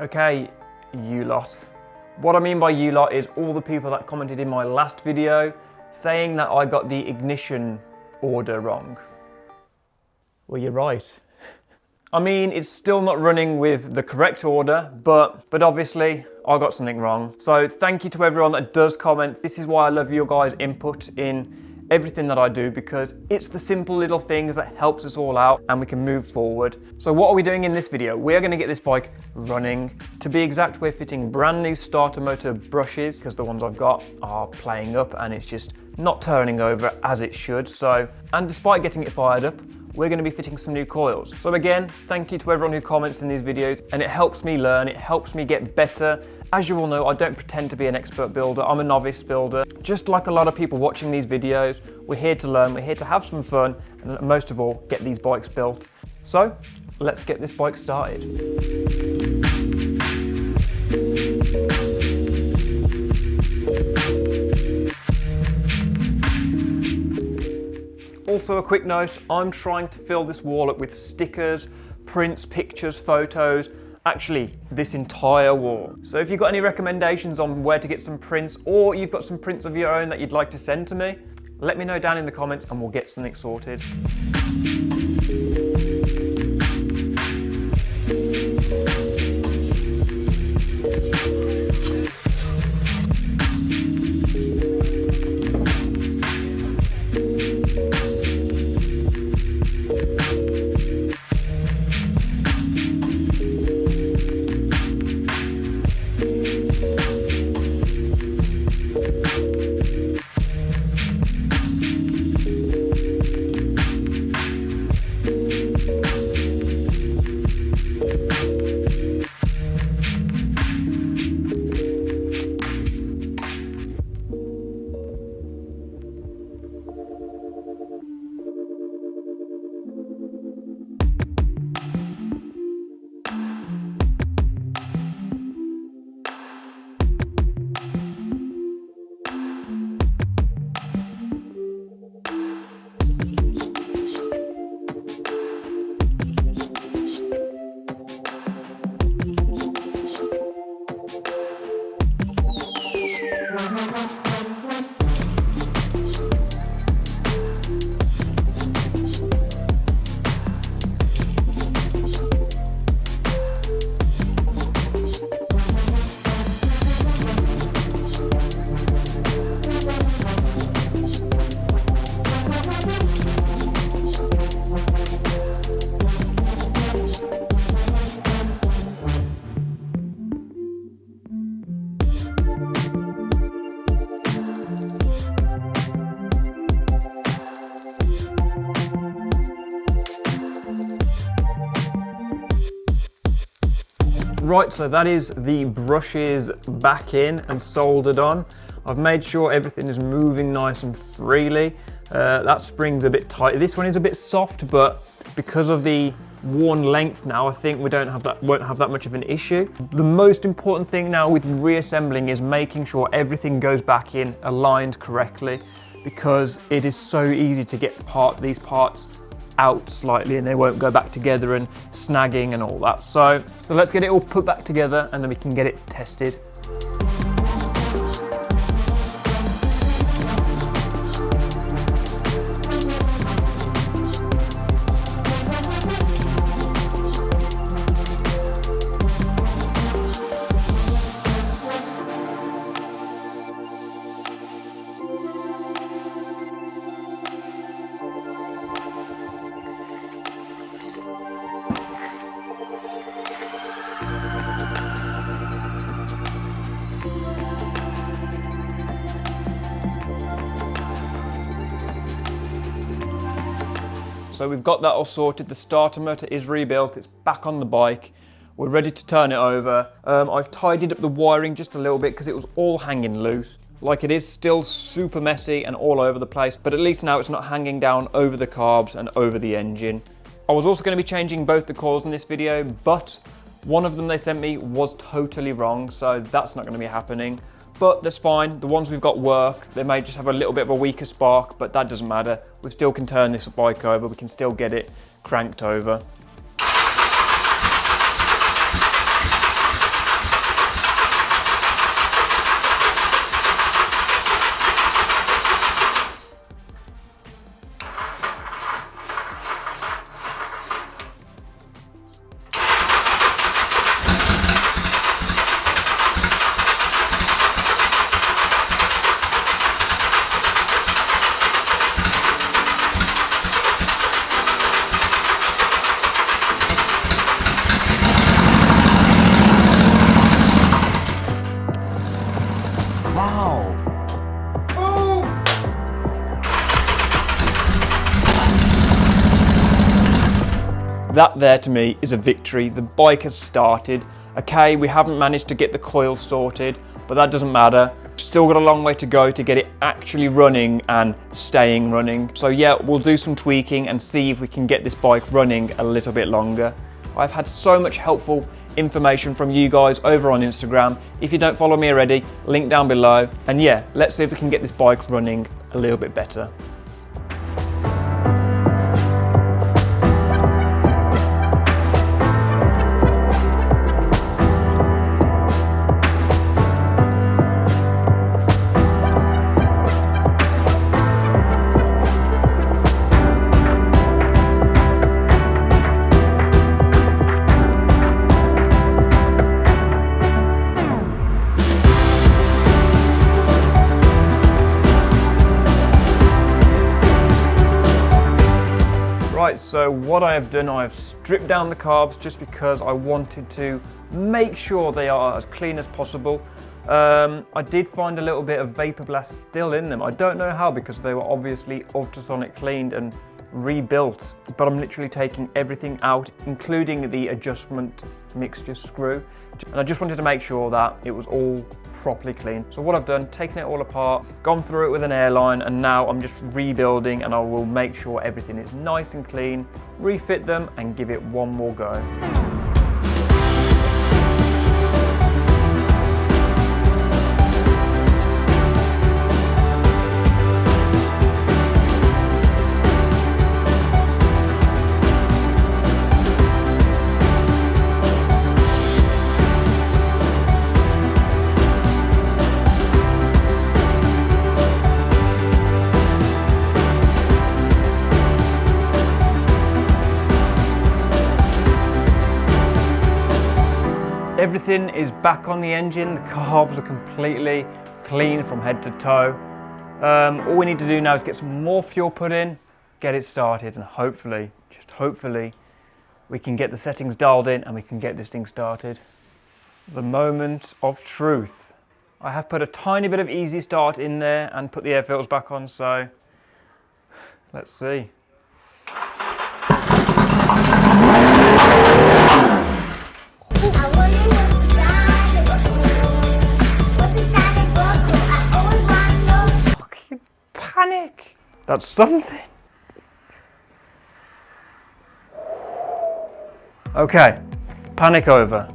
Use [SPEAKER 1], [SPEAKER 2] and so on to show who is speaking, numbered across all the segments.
[SPEAKER 1] Okay, you lot. What I mean by you lot is all the people that commented in my last video saying that I got the ignition order wrong. Well, you're right. I mean, it's still not running with the correct order, but obviously I got something wrong. So thank you to everyone that does comment. This is why I love your guys' input in everything that I do, because it's the simple little things that helps us all out and we can move forward. So what are we doing in this video? We're going to get this bike running. To be exact, we're fitting brand new starter motor brushes because the ones I've got are playing up and it's just not turning over as it should. So, and despite getting it fired up, we're going to be fitting some new coils. So again, thank you to everyone who comments in these videos, and it helps me learn, it helps me get better. As you all know, I don't pretend to be an expert builder, I'm a novice builder. Just like a lot of people watching these videos, we're here to learn, we're here to have some fun, and most of all, get these bikes built. So, let's get this bike started. Also a quick note, I'm trying to fill this wall up with stickers, prints, pictures, photos, actually this entire wall. So if you've got any recommendations on where to get some prints, or you've got some prints of your own that you'd like to send to me, let me know down in the comments and we'll get something sorted. Right, so that is the brushes back in and soldered on. I've made sure everything is moving nice and freely. That spring's a bit tight. This one is a bit soft, but because of the worn length now, I think we won't have that much of an issue. The most important thing now with reassembling is making sure everything goes back in aligned correctly, because it is so easy to get these parts out slightly and they won't go back together and snagging and all that. So let's get it all put back together and then we can get it tested. So we've got that all sorted, the starter motor is rebuilt, it's back on the bike, we're ready to turn it over. I've tidied up the wiring just a little bit because it was all hanging loose. Like, it is still super messy and all over the place, but at least now it's not hanging down over the carbs and over the engine. I was also going to be changing both the coils in this video, but one of them they sent me was totally wrong, so that's not going to be happening. But that's fine, the ones we've got work. They may just have a little bit of a weaker spark, but that doesn't matter. We still can turn this bike over, we can still get it cranked over. That there to me is a victory. The bike has started. Okay, we haven't managed to get the coil sorted, but that doesn't matter. Still got a long way to go to get it actually running and staying running. So yeah, we'll do some tweaking and see if we can get this bike running a little bit longer. I've had so much helpful information from you guys over on Instagram. If you don't follow me already, link down below. And yeah, let's see if we can get this bike running a little bit better. Right, so what I have done, I have stripped down the carbs just because I wanted to make sure they are as clean as possible. I did find a little bit of vapor blast still in them. I don't know how, because they were obviously ultrasonic cleaned and rebuilt, but I'm literally taking everything out, including the adjustment mixture screw. And I just wanted to make sure that it was all properly clean. So what I've done, taken it all apart, gone through it with an airline, and now I'm just rebuilding, and I will make sure everything is nice and clean, refit them and give it one more go. Everything is back on the engine. The carbs are completely clean from head to toe. All we need to do now is get some more fuel put in, get it started, and hopefully, just hopefully, we can get the settings dialed in and we can get this thing started. The moment of truth. I have put a tiny bit of easy start in there and put the air filters back on, so let's see. Panic! That's something. Okay, panic over.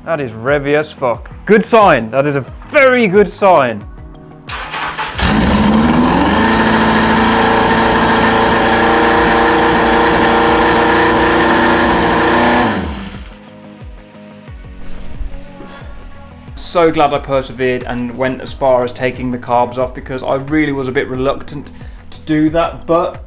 [SPEAKER 1] That is revvy as fuck. Good sign. That is a very good sign. So glad I persevered and went as far as taking the carbs off, because I really was a bit reluctant to do that, but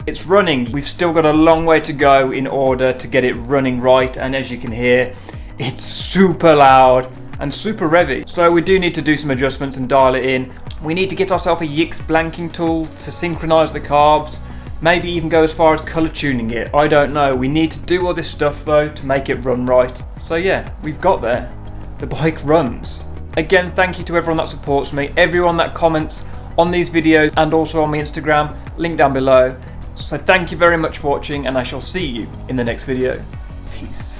[SPEAKER 1] it's running. We've still got a long way to go in order to get it running right, and as you can hear, it's super loud and super revvy. So we do need to do some adjustments and dial it in. We need to get ourselves a Yix blanking tool to synchronize the carbs, maybe even go as far as color tuning it. I don't know. We need to do all this stuff though to make it run right. So yeah, we've got there. The bike runs. Again, thank you to everyone that supports me, everyone that comments on these videos and also on my Instagram, link down below. So thank you very much for watching, and I shall see you in the next video. Peace.